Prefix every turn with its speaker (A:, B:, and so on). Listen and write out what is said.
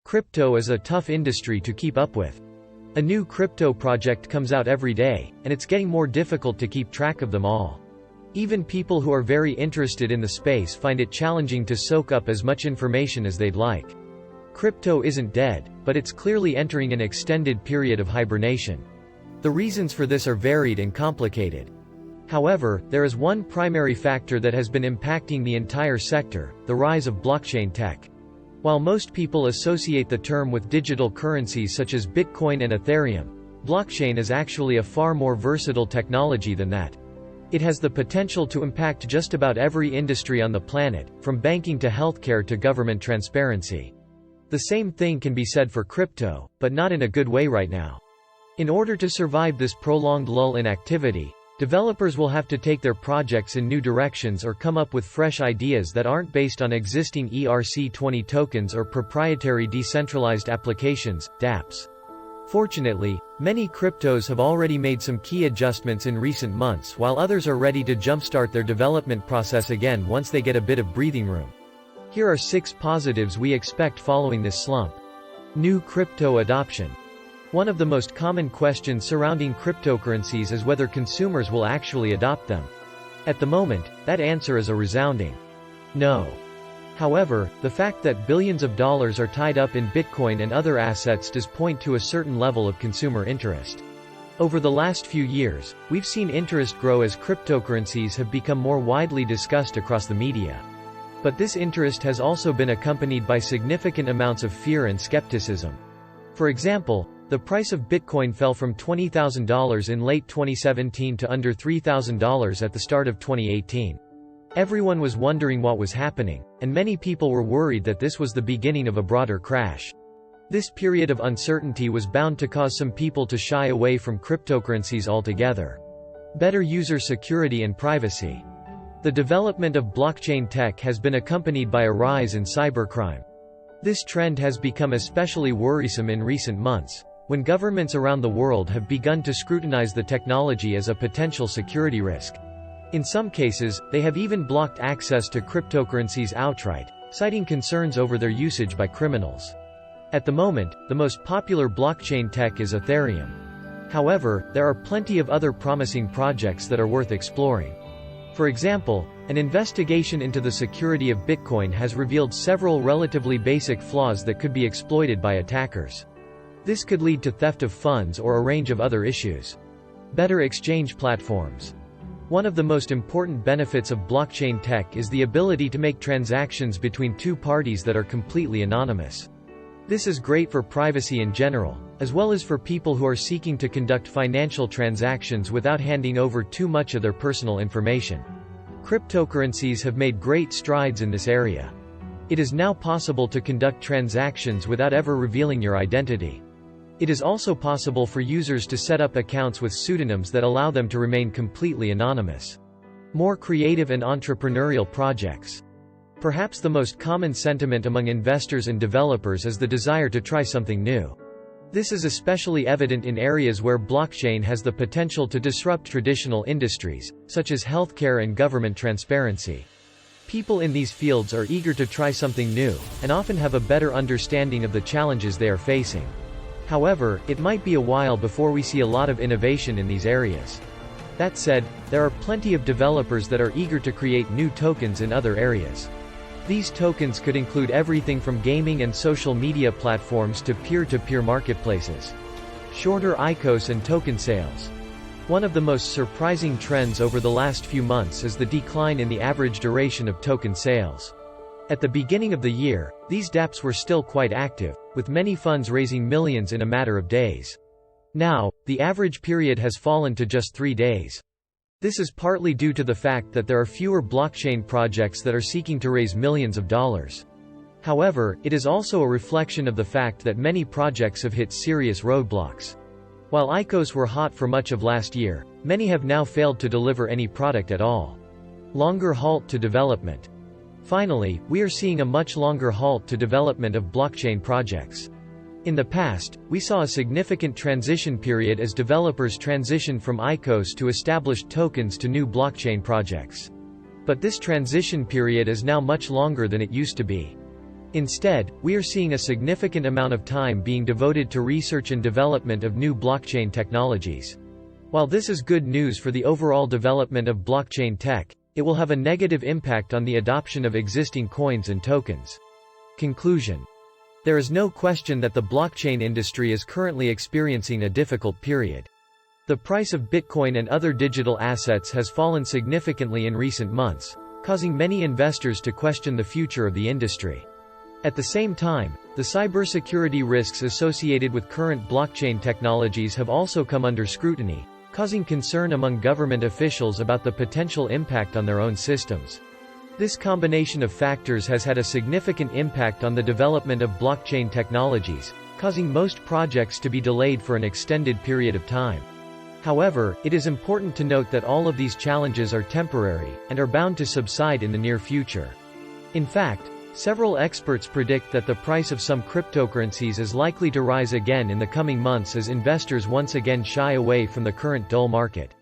A: Crypto is a tough industry to keep up with. A new crypto project comes out every day, and it's getting more difficult to keep track of them all. Even people who are very interested in the space find it challenging to soak up as much information as they'd like. Crypto isn't dead, but it's clearly entering an extended period of hibernation. The reasons for this are varied and complicated. However, there is one primary factor that has been impacting the entire sector: the rise of blockchain tech. While most people associate the term with digital currencies such as Bitcoin and Ethereum, blockchain is actually a far more versatile technology than that. It has the potential to impact just about every industry on the planet, from banking to healthcare to government transparency. The same thing can be said for crypto, but not in a good way right now. In order to survive this prolonged lull in activity, developers will have to take their projects in new directions or come up with fresh ideas that aren't based on existing ERC-20 tokens or proprietary decentralized applications, dApps. Fortunately, many cryptos have already made some key adjustments in recent months, while others are ready to jumpstart their development process again once they get a bit of breathing room. Here are 6 positives we expect following this slump. New crypto adoption. One of the most common questions surrounding cryptocurrencies is whether consumers will actually adopt them. At the moment, that answer is a resounding no. However, the fact that billions of dollars are tied up in Bitcoin and other assets does point to a certain level of consumer interest. Over the last few years, we've seen interest grow as cryptocurrencies have become more widely discussed across the media. But this interest has also been accompanied by significant amounts of fear and skepticism. For example, the price of Bitcoin fell from $20,000 in late 2017 to under $3,000 at the start of 2018. Everyone was wondering what was happening, and many people were worried that this was the beginning of a broader crash. This period of uncertainty was bound to cause some people to shy away from cryptocurrencies altogether. Better user security and privacy. The development of blockchain tech has been accompanied by a rise in cybercrime. This trend has become especially worrisome in recent months, when governments around the world have begun to scrutinize the technology as a potential security risk. In some cases, they have even blocked access to cryptocurrencies outright, citing concerns over their usage by criminals. At the moment, the most popular blockchain tech is Ethereum. However, there are plenty of other promising projects that are worth exploring. For example, an investigation into the security of Bitcoin has revealed several relatively basic flaws that could be exploited by attackers. This could lead to theft of funds or a range of other issues. Better exchange platforms. One of the most important benefits of blockchain tech is the ability to make transactions between two parties that are completely anonymous. This is great for privacy in general, as well as for people who are seeking to conduct financial transactions without handing over too much of their personal information. Cryptocurrencies have made great strides in this area. It is now possible to conduct transactions without ever revealing your identity. It is also possible for users to set up accounts with pseudonyms that allow them to remain completely anonymous. More creative and entrepreneurial projects. Perhaps the most common sentiment among investors and developers is the desire to try something new. This is especially evident in areas where blockchain has the potential to disrupt traditional industries, such as healthcare and government transparency. People in these fields are eager to try something new, and often have a better understanding of the challenges they are facing. However, it might be a while before we see a lot of innovation in these areas. That said, there are plenty of developers that are eager to create new tokens in other areas. These tokens could include everything from gaming and social media platforms to peer-to-peer marketplaces. Shorter ICOs and token sales. One of the most surprising trends over the last few months is the decline in the average duration of token sales. At the beginning of the year, these dApps were still quite active, with many funds raising millions in a matter of days. Now, the average period has fallen to just 3 days. This is partly due to the fact that there are fewer blockchain projects that are seeking to raise millions of dollars. However, it is also a reflection of the fact that many projects have hit serious roadblocks. While ICOs were hot for much of last year, many have now failed to deliver any product at all. Longer halt to development. Finally, we are seeing a much longer halt to development of blockchain projects. In the past, we saw a significant transition period as developers transitioned from ICOs to established tokens to new blockchain projects. But this transition period is now much longer than it used to be. Instead, we are seeing a significant amount of time being devoted to research and development of new blockchain technologies. While this is good news for the overall development of blockchain tech, it will have a negative impact on the adoption of existing coins and tokens. Conclusion. There is no question that the blockchain industry is currently experiencing a difficult period. The price of Bitcoin and other digital assets has fallen significantly in recent months, causing many investors to question the future of the industry. At the same time, the cybersecurity risks associated with current blockchain technologies have also come under scrutiny, causing concern among government officials about the potential impact on their own systems. This combination of factors has had a significant impact on the development of blockchain technologies, causing most projects to be delayed for an extended period of time. However, it is important to note that all of these challenges are temporary, and are bound to subside in the near future. In fact, several experts predict that the price of some cryptocurrencies is likely to rise again in the coming months as investors once again shy away from the current dull market.